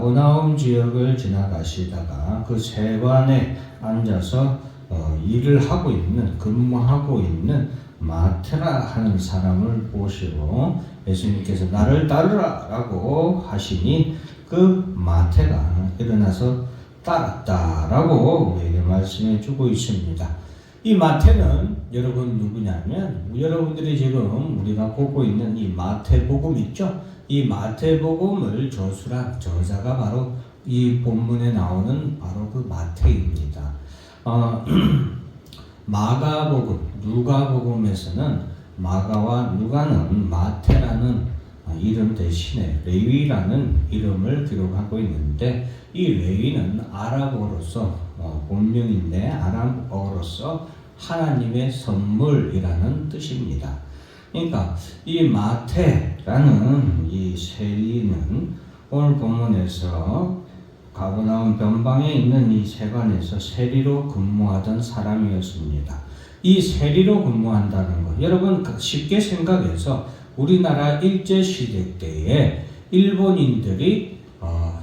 가버나움 지역을 지나가시다가 그 세관에 앉아서 일을 하고 있는, 근무하고 있는 마태라 하는 사람을 보시고 예수님께서 나를 따르라 라고 하시니 그 마태가 일어나서 따랐다라고 우리에게 말씀해 주고 있습니다. 이 마태는 여러분 누구냐면, 여러분들이 지금 우리가 보고 있는 이 마태복음 있죠? 이 마태복음을 저술한 저자가 바로 이 본문에 나오는 바로 그 마태입니다. 마가복음, 누가복음에서는 마가와 누가는 마태라는 이름 대신에 레위라는 이름을 기록하고 있는데, 이 레위는 아랍어로서 본명인데 아랍어로서 하나님의 선물이라는 뜻입니다. 그러니까 이 마태라는 이 세리는 오늘 본문에서 가버나움 변방에 있는 이 세관에서 세리로 근무하던 사람이었습니다. 이 세리로 근무한다는 것, 여러분 쉽게 생각해서 우리나라 일제시대 때에 일본인들이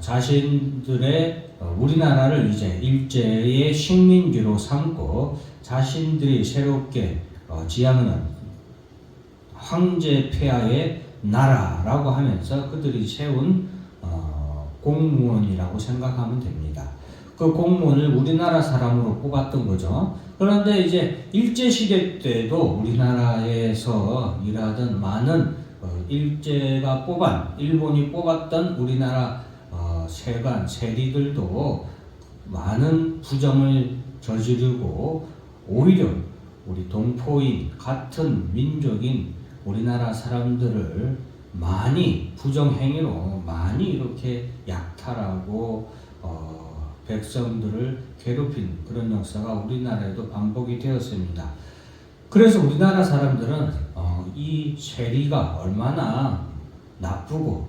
자신들의 우리나라를 이제 일제의 식민지로 삼고 자신들이 새롭게 지향하는 황제 폐하의 나라라고 하면서 그들이 세운 공무원이라고 생각하면 됩니다. 그 공무원을 우리나라 사람으로 뽑았던 거죠. 그런데 이제 일제시대 때도 우리나라에서 일하던 많은 일제가 일본이 뽑았던 우리나라 세관, 세리들도 많은 부정을 저지르고 오히려 우리 동포인 같은 민족인 우리나라 사람들을 많이 부정행위로 많이 이렇게 약탈하고 백성들을 괴롭힌 그런 역사가 우리나라에도 반복이 되었습니다. 그래서 우리나라 사람들은 이 세리가 얼마나 나쁘고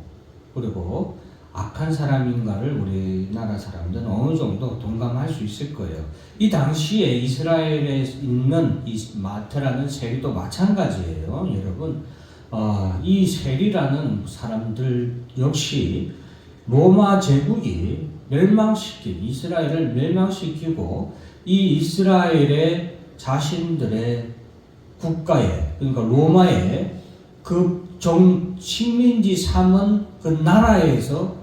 그리고 악한 사람인가를 우리나라 사람들은 어느 정도 동감할 수 있을 거예요. 이 당시에 이스라엘에 있는 이 마태라는 세리도 마찬가지예요. 여러분, 이 세리라는 사람들 역시 로마 제국이 이스라엘을 멸망시키고 이 이스라엘의 자신들의 국가에, 그러니까 로마의 그 식민지 삼은 그 나라에서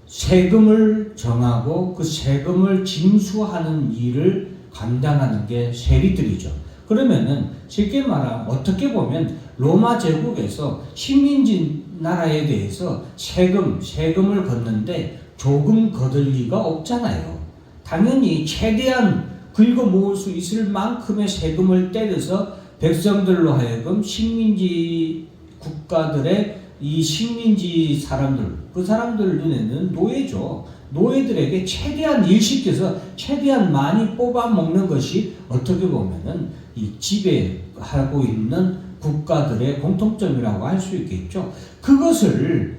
세금을 정하고 그 세금을 징수하는 일을 감당하는 게 세리들이죠. 그러면은 쉽게 말하면 어떻게 보면 로마 제국에서 식민지 나라에 대해서 세금을 걷는데 조금 거둘 리가 없잖아요. 당연히 최대한 긁어 모을 수 있을 만큼의 세금을 때려서 백성들로 하여금 식민지 국가들의 이 식민지 그 사람들 눈에는 노예죠. 노예들에게 최대한 일시켜서 최대한 많이 뽑아 먹는 것이 어떻게 보면은 이 지배하고 있는 국가들의 공통점이라고 할 수 있겠죠. 그것을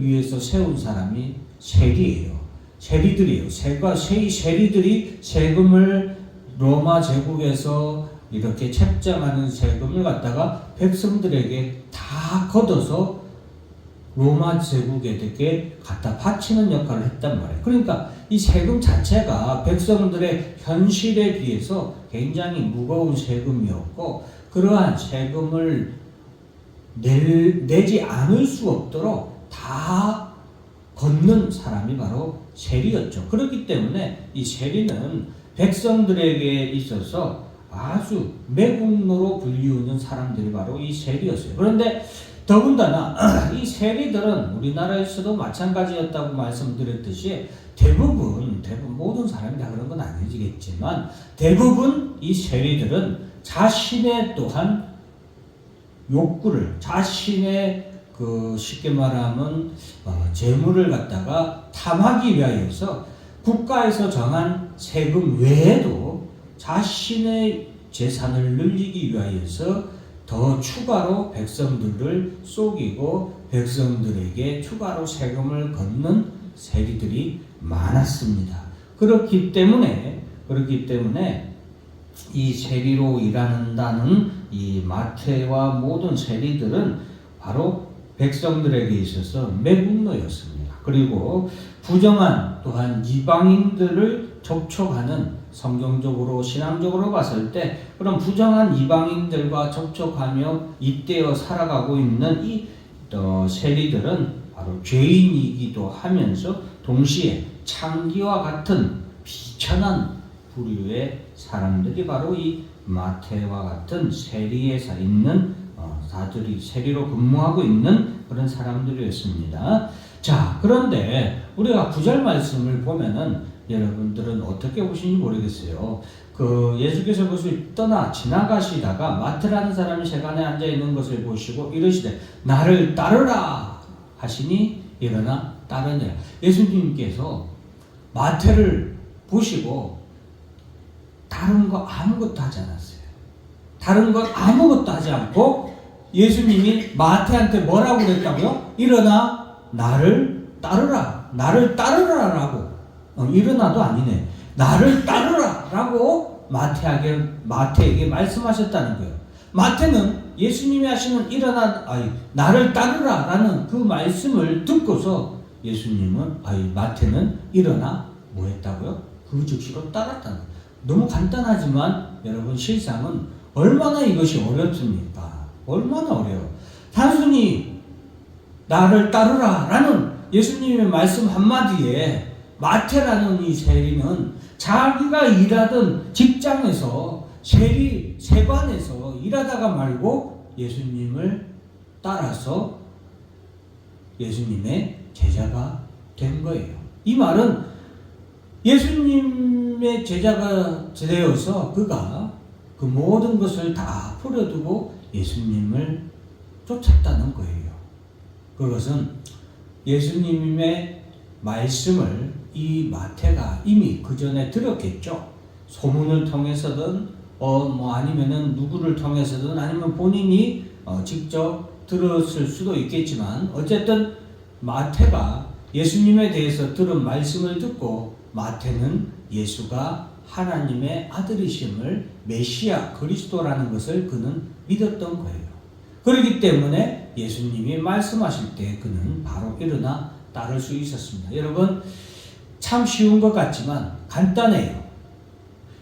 위해서 세운 사람이 세리예요. 세리들이에요. 세리들이 세금을 로마 제국에서 이렇게 책정하는 세금을 갖다가 백성들에게 다 걷어서 로마 제국에게 갖다 바치는 역할을 했단 말이에요. 그러니까 이 세금 자체가 백성들의 현실에 비해서 굉장히 무거운 세금이었고, 그러한 세금을 내지 않을 수 없도록 다 걷는 사람이 바로 세리였죠. 그렇기 때문에 이 세리는 백성들에게 있어서 아주 매국노로 불리우는 사람들이 바로 이 세리였어요. 그런데 더군다나 이 세리들은 우리나라에서도 마찬가지였다고 말씀드렸듯이 대부분 모든 사람이 다 그런 건 아니겠지만 대부분 이 세리들은 자신의 또한 욕구를, 자신의 쉽게 말하면 재물을 갖다가 탐하기 위하여서 국가에서 정한 세금 외에도 자신의 재산을 늘리기 위하여서 더 추가로 백성들을 속이고 백성들에게 추가로 세금을 걷는 세리들이 많았습니다. 그렇기 때문에 이 세리로 일한다는 이 마태와 모든 세리들은 바로 백성들에게 있어서 매국노였습니다. 그리고 부정한 또한 이방인들을 접촉하는 성경적으로 신앙적으로 봤을 때 그런 부정한 이방인들과 접촉하며 잇대어 살아가고 있는 이 세리들은 바로 죄인이기도 하면서 동시에 창기와 같은 비천한 부류의 사람들이 바로 이 마태와 같은 세리에 있는 다들이 세리로 근무하고 있는 그런 사람들이었습니다. 자, 그런데 우리가 9절 말씀을 보면은 여러분들은 어떻게 보시는지 모르겠어요. 예수께서 그것을 떠나 지나가시다가 마태라는 사람이 세간에 앉아 있는 것을 보시고 이르시되 나를 따르라 하시니 일어나 따르니라. 예수님께서 마태를 보시고 다른 거 아무것도 하지 않았어요. 다른 것 아무것도 하지 않고 예수님이 마태한테 뭐라고 그랬다고요? 일어나 나를 따르라. 나를 따르라라고. 일어나도 아니네. 나를 따르라라고 마태에게 말씀하셨다는 거예요. 마태는 예수님이 하시는 나를 따르라라는 그 말씀을 듣고서 마태는 일어나 뭐 했다고요? 그 즉시로 따랐다는 거예요. 너무 간단하지만 여러분 실상은 얼마나 이것이 어렵습니까? 얼마나 어려워. 단순히 나를 따르라라는 예수님의 말씀 한마디에 마태라는 이 세리는 자기가 일하던 직장에서 세관에서 일하다가 말고 예수님을 따라서 예수님의 제자가 된 거예요. 이 말은 예수님의 제자가 되어서 그가 그 모든 것을 다 버려두고 예수님을 쫓았다는 거예요. 그것은 예수님의 말씀을 이 마태가 이미 그 전에 들었겠죠. 소문을 통해서든 아니면은 누구를 통해서든 아니면 본인이 직접 들었을 수도 있겠지만 어쨌든 마태가 예수님에 대해서 들은 말씀을 듣고 마태는 예수가 하나님의 아들이심을 메시아 그리스도라는 것을 그는 믿었던 거예요. 그렇기 때문에 예수님이 말씀하실 때 그는 바로 일어나 따를 수 있었습니다. 여러분 참 쉬운 것 같지만 간단해요.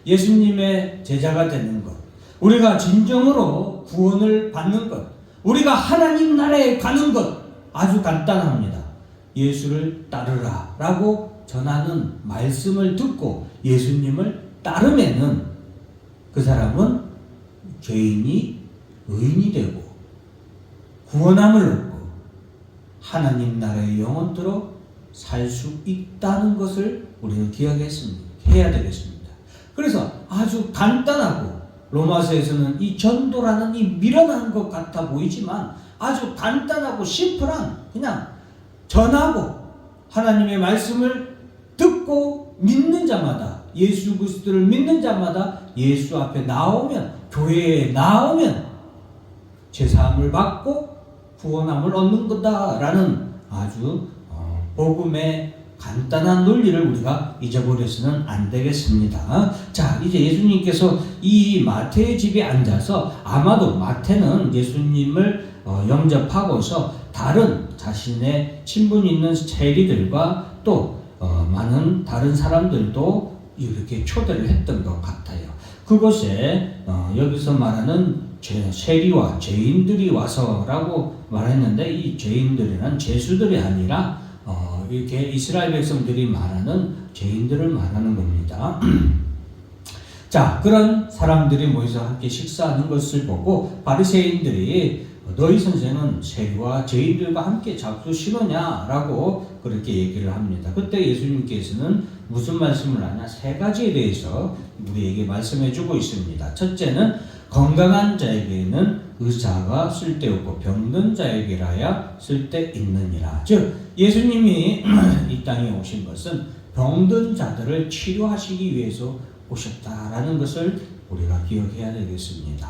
예수님의 제자가 되는 것, 우리가 진정으로 구원을 받는 것, 우리가 하나님 나라에 가는 것 아주 간단합니다. 예수를 따르라 라고 전하는 말씀을 듣고 예수님을 따르면은 그 사람은 죄인이 의인이 되고 구원함을 얻고 하나님 나라의 영원토록 살 수 있다는 것을 우리는 해야 되겠습니다. 그래서 아주 간단하고 로마서에서는 이 전도라는 이 미련한 것 같아 보이지만 아주 간단하고 심플한 그냥 전하고 하나님의 말씀을 듣고 믿는 자마다 예수 그리스도를 믿는 자마다 예수 앞에 나오면 교회에 나오면 제사함을 받고 구원함을 얻는 거다라는 아주 복음의 간단한 논리를 우리가 잊어버려서는 안 되겠습니다. 자, 이제 예수님께서 이 마태의 집에 앉아서 아마도 마태는 예수님을 영접하고서 다른 자신의 친분 있는 세리들과 또 많은 다른 사람들도 이렇게 초대를 했던 것 같아요. 그곳에 여기서 말하는 세리와 죄인들이 와서라고 말했는데 이 죄인들이란 죄수들이 아니라 이렇게 이스라엘 백성들이 말하는 죄인들을 말하는 겁니다. 자, 그런 사람들이 모여서 함께 식사하는 것을 보고 바리새인들이 너희 선생은 세리와 죄인들과 함께 잡수시느냐라고 그렇게 얘기를 합니다. 그때 예수님께서는 무슨 말씀을 하냐? 세 가지에 대해서 우리에게 말씀해 주고 있습니다. 첫째는 건강한 자에게는 의사가 쓸데없고 병든 자에게라야 쓸데있느니라. 즉 예수님이 이 땅에 오신 것은 병든 자들을 치료하시기 위해서 오셨다라는 것을 우리가 기억해야 되겠습니다.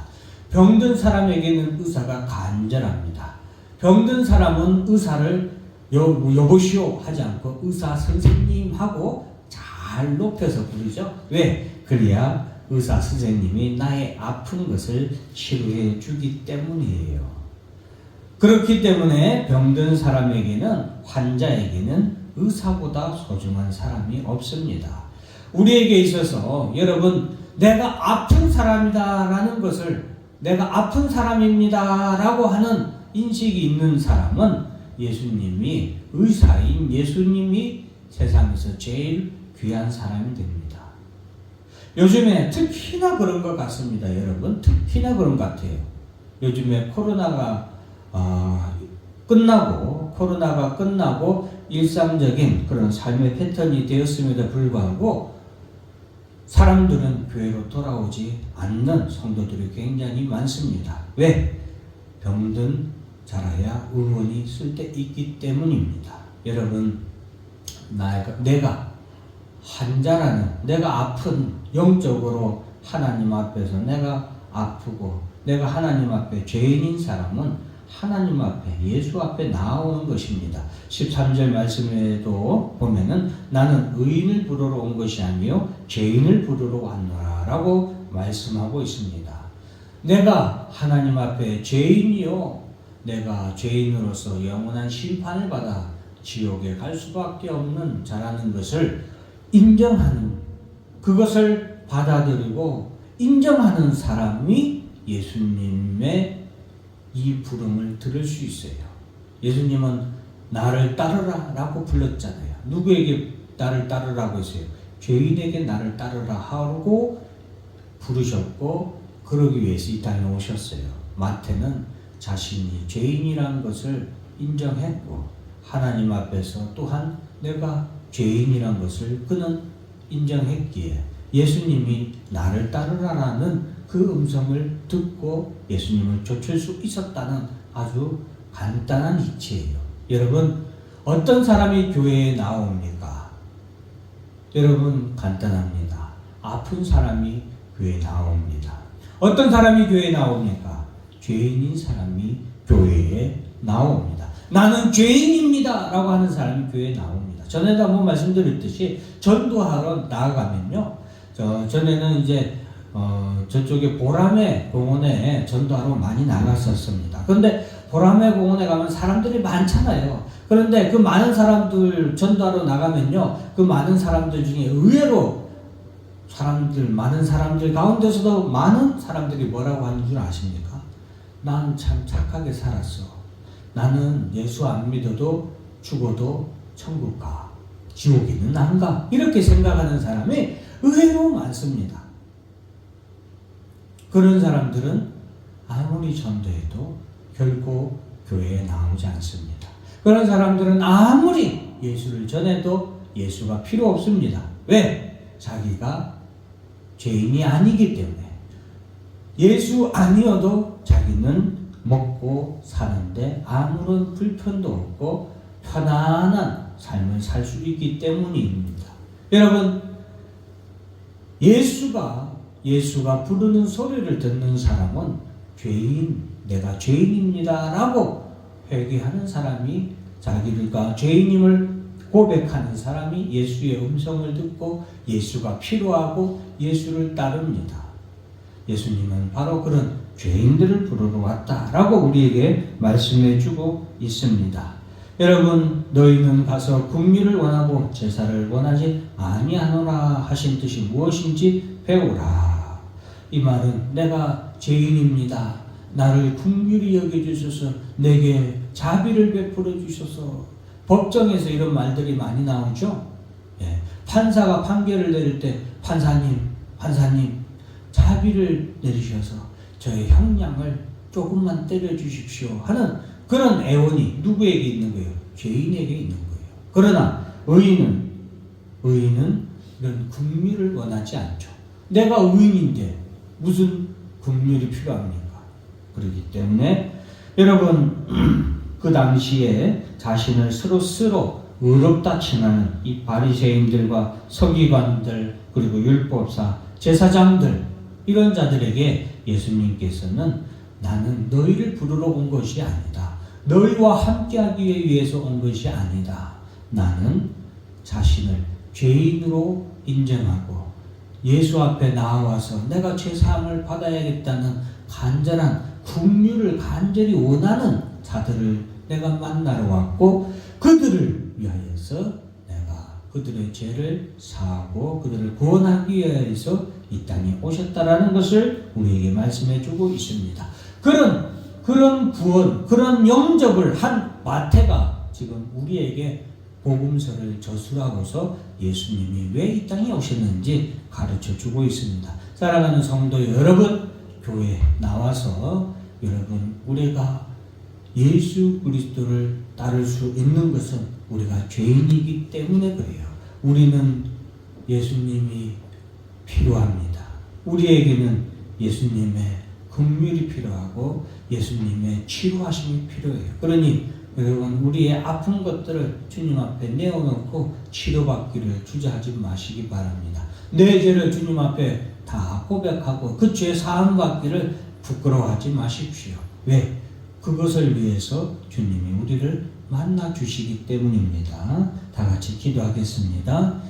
병든 사람에게는 의사가 간절합니다. 병든 사람은 의사를 여보시오 하지 않고 의사 선생님하고 잘 높여서 부르죠. 왜? 그래야 의사 선생님이 나의 아픈 것을 치료해 주기 때문이에요. 그렇기 때문에 병든 사람에게는 환자에게는 의사보다 소중한 사람이 없습니다. 우리에게 있어서 여러분, 내가 아픈 사람이다라는 것을, 내가 아픈 사람입니다라고 하는 인식이 있는 사람은 예수님이, 의사인 예수님이 세상에서 제일 귀한 사람이 됩니다. 요즘에 특히나 그런 것 같습니다. 여러분, 특히나 그런 것 같아요. 요즘에 코로나가 끝나고 일상적인 그런 삶의 패턴이 되었음에도 불구하고 사람들은 교회로 돌아오지 않는 성도들이 굉장히 많습니다. 왜? 병든 자라야 의원이 쓸 데 있기 때문입니다. 여러분, 내가 환자라는, 내가 아픈, 영적으로 하나님 앞에서 내가 아프고 내가 하나님 앞에 죄인인 사람은 하나님 앞에, 예수 앞에 나오는 것입니다. 13절 말씀에도 보면은 나는 의인을 부르러 온 것이 아니요 죄인을 부르러 왔노라 라고 말씀하고 있습니다. 내가 하나님 앞에 죄인이요, 내가 죄인으로서 영원한 심판을 받아 지옥에 갈 수밖에 없는 자라는 것을 인정하는, 그것을 받아들이고 인정하는 사람이 예수님의 이 부름을 들을 수 있어요. 예수님은 나를 따르라 라고 불렀잖아요. 누구에게 나를 따르라고 했어요? 죄인에게 나를 따르라 하고 부르셨고, 그러기 위해서 이 땅에 오셨어요. 마태는 자신이 죄인이라는 것을 인정했고 하나님 앞에서 또한 내가 죄인이라는 것을 그는 인정했기에 예수님이 나를 따르라라는 그 음성을 듣고 예수님을 좇을 수 있었다는 아주 간단한 이치예요. 여러분, 어떤 사람이 교회에 나옵니까? 여러분, 간단합니다. 아픈 사람이 교회에 나옵니다. 어떤 사람이 교회에 나옵니까? 죄인인 사람이 교회에 나옵니다. 나는 죄인입니다 라고 하는 사람이 교회에 나옵니다. 전에도 한번 말씀드렸듯이 전도하러 나아가면요, 전에는 이제 저쪽에 보라매 공원에 전도하러 많이 나갔었습니다. 그런데 보라매 공원에 가면 사람들이 많잖아요. 그런데 그 많은 사람들 전도하러 나가면요, 그 많은 사람들 중에 의외로 많은 사람들 가운데서도 많은 사람들이 뭐라고 하는 줄 아십니까? 난 참 착하게 살았어. 나는 예수 안 믿어도 죽어도 천국 가. 지옥에는 안 가. 이렇게 생각하는 사람이 의외로 많습니다. 그런 사람들은 아무리 전도해도 결코 교회에 나오지 않습니다. 그런 사람들은 아무리 예수를 전해도 예수가 필요 없습니다. 왜? 자기가 죄인이 아니기 때문에. 예수 아니어도 자기는 먹고 사는데 아무런 불편도 없고 편안한 삶을 살 수 있기 때문입니다. 여러분, 예수가 부르는 소리를 듣는 사람은 내가 죄인입니다 라고 회개하는 사람이, 자기가 죄인임을 고백하는 사람이 예수의 음성을 듣고 예수가 필요하고 예수를 따릅니다. 예수님은 바로 그런 죄인들을 부르러 왔다라고 우리에게 말씀해 주고 있습니다. 여러분, 너희는 가서 긍휼을 원하고 제사를 원하지 아니하노라 하신 뜻이 무엇인지 배우라. 이 말은 내가 죄인입니다. 나를 긍휼히 여겨주셔서 내게 자비를 베풀어 주셔서. 법정에서 이런 말들이 많이 나오죠. 예. 판사가 판결을 내릴 때 판사님 자비를 내리셔서 저의 형량을 조금만 때려주십시오 하는 그런 애원이 누구에게 있는 거예요? 죄인에게 있는 거예요. 그러나 의인은 이런 긍휼을 원하지 않죠. 내가 의인인데 무슨 긍휼이 필요합니까? 그렇기 때문에 여러분, 그 당시에 자신을 스스로 의롭다 칭하는 이 바리새인들과 서기관들, 그리고 율법사, 제사장들, 이런 자들에게 예수님께서는 나는 너희를 부르러 온 것이 아니다. 너희와 함께하기 위해서 온 것이 아니다. 나는 자신을 죄인으로 인정하고 예수 앞에 나와서 내가 죄사함을 받아야겠다는 간절한 긍휼을 간절히 원하는 자들을 내가 만나러 왔고, 그들을 위하여서 내가 그들의 죄를 사하고 그들을 구원하기 위해서 이 땅에 오셨다라는 것을 우리에게 말씀해 주고 있습니다. 그런 구원, 그런 영접을 한 마태가 지금 우리에게 복음서를 저술하고서 예수님이 왜 이 땅에 오셨는지 가르쳐 주고 있습니다. 사랑하는 성도 여러분, 교회 나와서 여러분 우리가 예수 그리스도를 따를 수 있는 것은 우리가 죄인이기 때문에 그래요. 우리는 예수님이 필요합니다. 우리에게는 예수님의 긍휼이 필요하고 예수님의 치료하심이 필요해요. 그러니 여러분 우리의 아픈 것들을 주님 앞에 내어놓고 치료받기를 주저하지 마시기 바랍니다. 내 죄를 주님 앞에 다 고백하고 그 죄 사함 받기를 부끄러워하지 마십시오. 왜? 그것을 위해서 주님이 우리를 만나 주시기 때문입니다. 다 같이 기도하겠습니다.